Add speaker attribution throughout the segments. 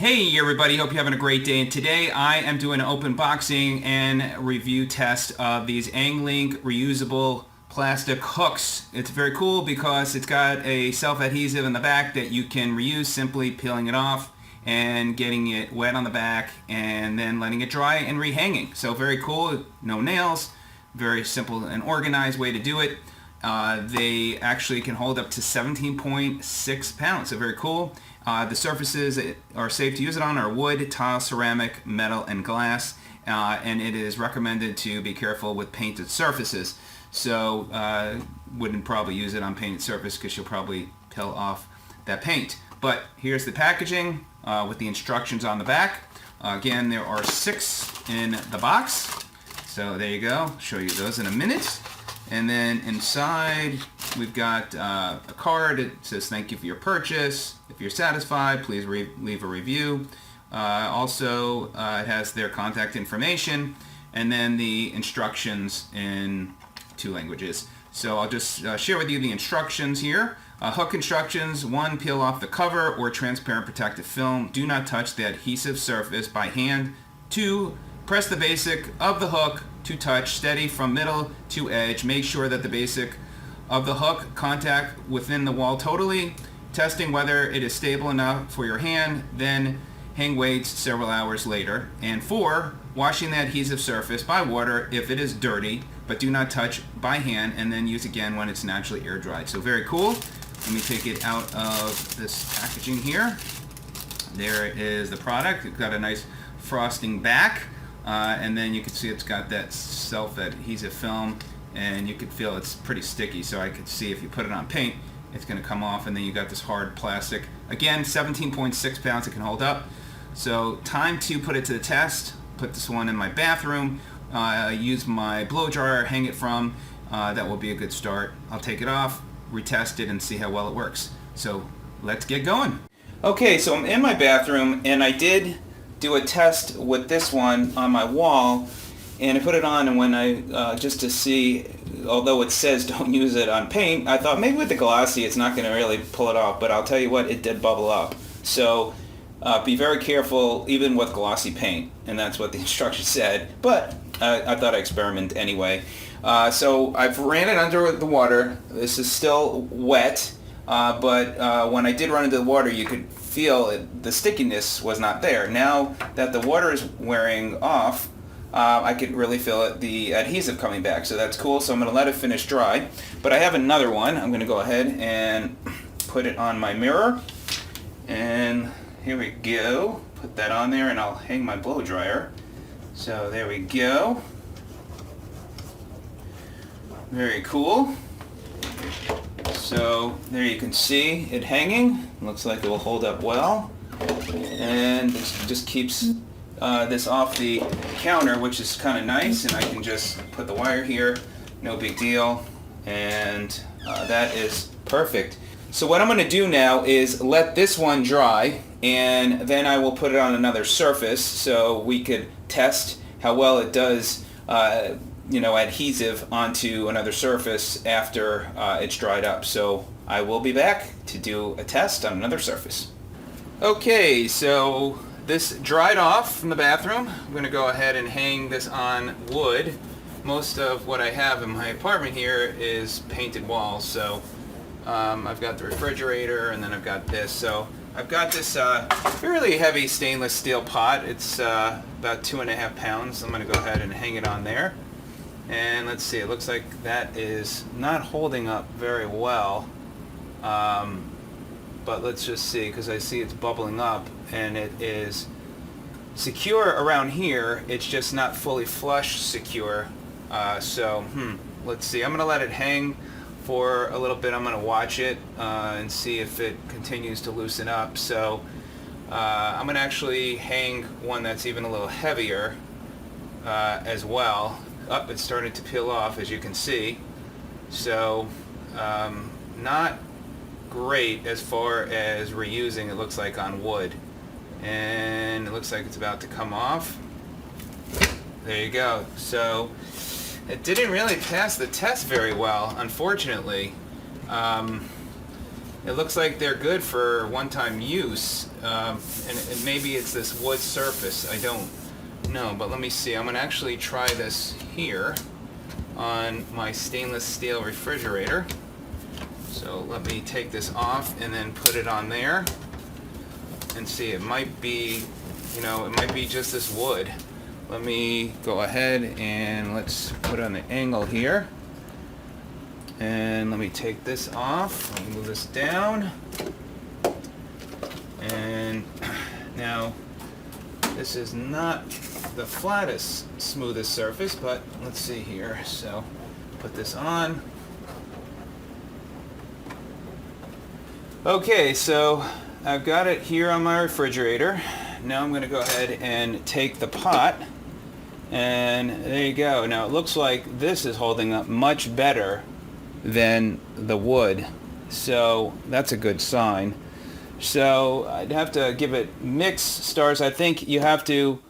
Speaker 1: Hey everybody, hope you're having a great day, and today I am doing an open boxing and review test of these Anglink reusable plastic hooks. It's very cool because it's got a self-adhesive in the back that you can reuse, simply peeling it off and getting it wet on the back and then letting it dry and rehanging. So very cool, no nails, very simple and organized way to do it. They actually can hold up to 17.6 pounds, so very cool. The surfaces that are safe to use it on are wood, tile, ceramic, metal, and glass, and it is recommended to be careful with painted surfaces. So wouldn't probably use it on painted surface because you'll probably peel off that paint. But here's the packaging with the instructions on the back. Again, there are 6 in the box. So there you go. I'll show you those in a minute. And then inside we've got a card. It says thank you for your purchase. If you're satisfied, please leave a review. Also, it has their contact information and then the instructions in 2 languages. So I'll just share with you the instructions here. Hook instructions: 1. Peel off the cover or transparent protective film. Do not touch the adhesive surface by hand. 2. Press the basic of the hook to touch, steady from middle to edge. Make sure that the basic of the hook contact within the wall totally. Testing whether it is stable enough for your hand, then hang weights several hours later. And 4. Washing the adhesive surface by water if it is dirty, but do not touch by hand, and then use again when it's naturally air dried. So very cool. Let me take it out of this packaging here. There is the product. It's got a nice frosting back. And then you can see it's got that self-adhesive film, and you can feel it's pretty sticky, so I could see if you put it on paint it's going to come off. And then you got this hard plastic. Again, 17.6 pounds it can hold up. So time to put it to the test. Put this one in my bathroom, use my blow dryer, hang it from. That will be a good start. I'll take it off, retest it, and see how well it works. So let's get going. Okay, so I'm in my bathroom, and I did do a test with this one on my wall, and I put it on, and when I just to see, although it says don't use it on paint, I thought maybe with the glossy it's not going to really pull it off, but I'll tell you what, it did bubble up. So be very careful even with glossy paint, and that's what the instructions said, but I thought I'd experiment anyway. So I've ran it under the water. This is still wet, but when I did run into the water, you could feel it, the stickiness was not there. Now that the water is wearing off, I could really feel it, the adhesive coming back, so that's cool. So I'm going to let it finish dry, but I have another one. I'm going to go ahead and put it on my mirror, and here we go. Put that on there, and I'll hang my blow dryer. So there we go. Very cool. So there you can see it hanging. Looks like it will hold up well, and this just keeps this off the counter, which is kind of nice, and I can just put the wire here, no big deal, and that is perfect. So what I'm going to do now is let this one dry, and then I will put it on another surface so we could test how well it does adhesive onto another surface after it's dried up. So I will be back to do a test on another surface. Okay, so this dried off from the bathroom. I'm going to go ahead and hang this on wood. Most of what I have in my apartment here is painted walls, so I've got the refrigerator, and then I've got this. So I've got this fairly heavy stainless steel pot. It's about 2.5 pounds. I'm going to go ahead and hang it on there. And let's see, it looks like that is not holding up very well, but let's just see, because I see it's bubbling up, and it is secure around here. It's just not fully flush secure. So let's see, I'm going to let it hang for a little bit. I'm going to watch it and see if it continues to loosen up. So I'm going to actually hang one that's even a little heavier as well. Up, it's starting to peel off, as you can see. So not great as far as reusing, it looks like, on wood. And it looks like it's about to come off. There you go. So it didn't really pass the test very well, unfortunately. It looks like they're good for one-time use, and maybe it's this wood surface. I don't know, but let me see. I'm going to actually try this here on my stainless steel refrigerator. So let me take this off and then put it on there and see. It might be, it might be just this wood. Let me go ahead and let's put it on the angle here. And let me take this off. Let me move this down. And now this is not the flattest, smoothest surface, but let's see here. So put this on. Okay, so I've got it here on my refrigerator. Now I'm going to go ahead and take the pot, and there you go. Now it looks like this is holding up much better than the wood, so that's a good sign. So I'd have to give it mixed stars. I think you have to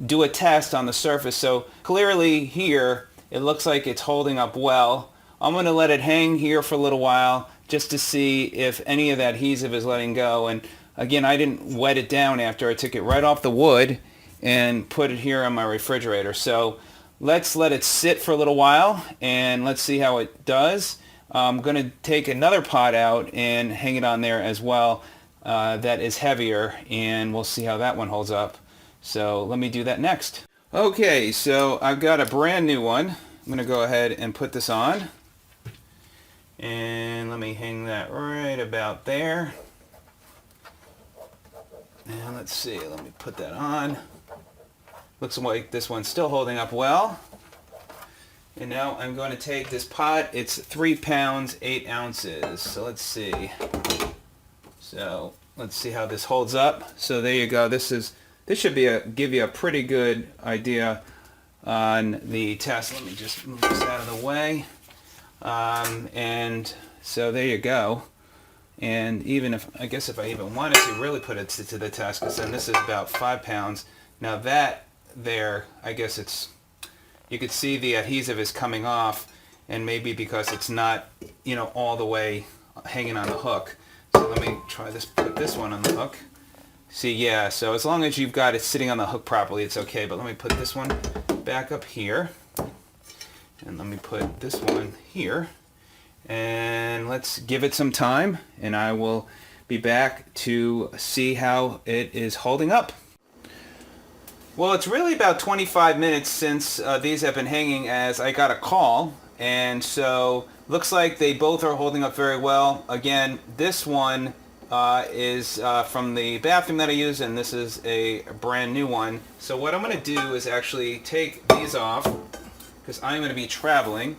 Speaker 1: do a test on the surface. So clearly here it looks like it's holding up well. I'm going to let it hang here for a little while just to see if any of that adhesive is letting go. And again, I didn't wet it down after I took it right off the wood and put it here on my refrigerator. So let's let it sit for a little while and let's see how it does. I'm going to take another pot out and hang it on there as well that is heavier, and we'll see how that one holds up. So let me do that next. Okay, so I've got a brand new one. I'm going to go ahead and put this on. And let me hang that right about there. And let's see, let me put that on. Looks like this one's still holding up well. And now I'm going to take this pot. It's 3 pounds, 8 ounces. So let's see. So let's see how this holds up. So there you go. This should be give you a pretty good idea on the test. Let me just move this out of the way. And so there you go. And even if I even wanted to really put it to the test, because then this is about 5 pounds. Now that there, I guess you could see the adhesive is coming off, and maybe because it's not, all the way hanging on the hook. So let me try this, put this one on the hook. See, yeah, so as long as you've got it sitting on the hook properly, it's okay. But let me put this one back up here. And let me put this one here. And let's give it some time, and I will be back to see how it is holding up. Well, it's really about 25 minutes since these have been hanging as I got a call, and so looks like they both are holding up very well. Again, this one is from the bathroom that I use, and this is a brand new one. So what I'm going to do is actually take these off, because I'm going to be traveling,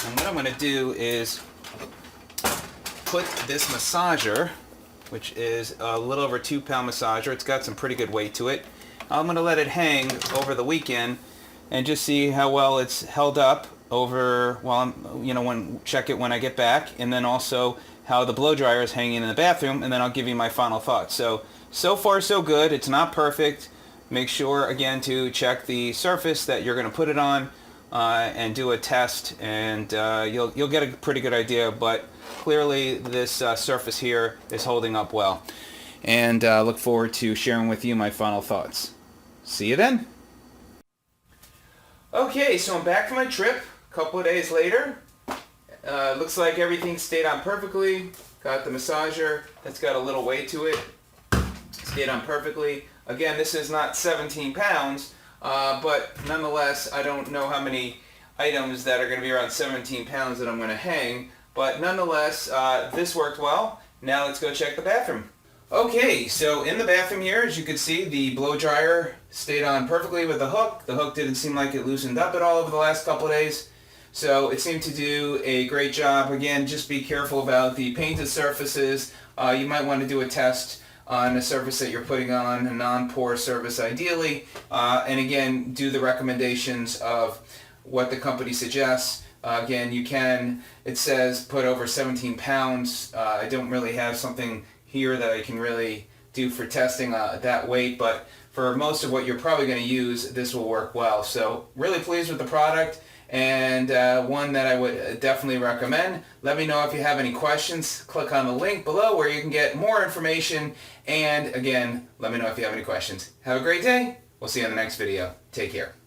Speaker 1: and what I'm going to do is put this massager, which is a little over 2 pound massager. It's got some pretty good weight to it. I'm going to let it hang over the weekend and just see how well it's held up over while I'm, check it when I get back, and then also how the blow dryer is hanging in the bathroom, and then I'll give you my final thoughts. So far so good. It's not perfect. Make sure again to check the surface that you're going to put it on and do a test, and you'll get a pretty good idea. But clearly this surface here is holding up well, and look forward to sharing with you my final thoughts. See you then. Okay, so I'm back from my trip a couple of days later. Looks like everything stayed on perfectly. Got the massager. That's got a little weight to it. Stayed on perfectly. Again, this is not 17 pounds, but nonetheless, I don't know how many items that are going to be around 17 pounds that I'm going to hang. But nonetheless, this worked well. Now let's go check the bathroom. Okay, so in the bathroom here, as you can see, the blow dryer stayed on perfectly with the hook. The hook didn't seem like it loosened up at all over the last couple of days. So it seemed to do a great job. Again, just be careful about the painted surfaces. You might want to do a test on a surface that you're putting on, a non-porous surface ideally. And again, do the recommendations of what the company suggests. Again, it says put over 17 pounds. I don't really have something here that I can really do for testing that weight, but for most of what you're probably going to use, this will work well. So really pleased with the product, and one that I would definitely recommend. Let me know if you have any questions. Click on the link below where you can get more information, and again, let me know if you have any questions. Have a great day. We'll see you in the next video. Take care.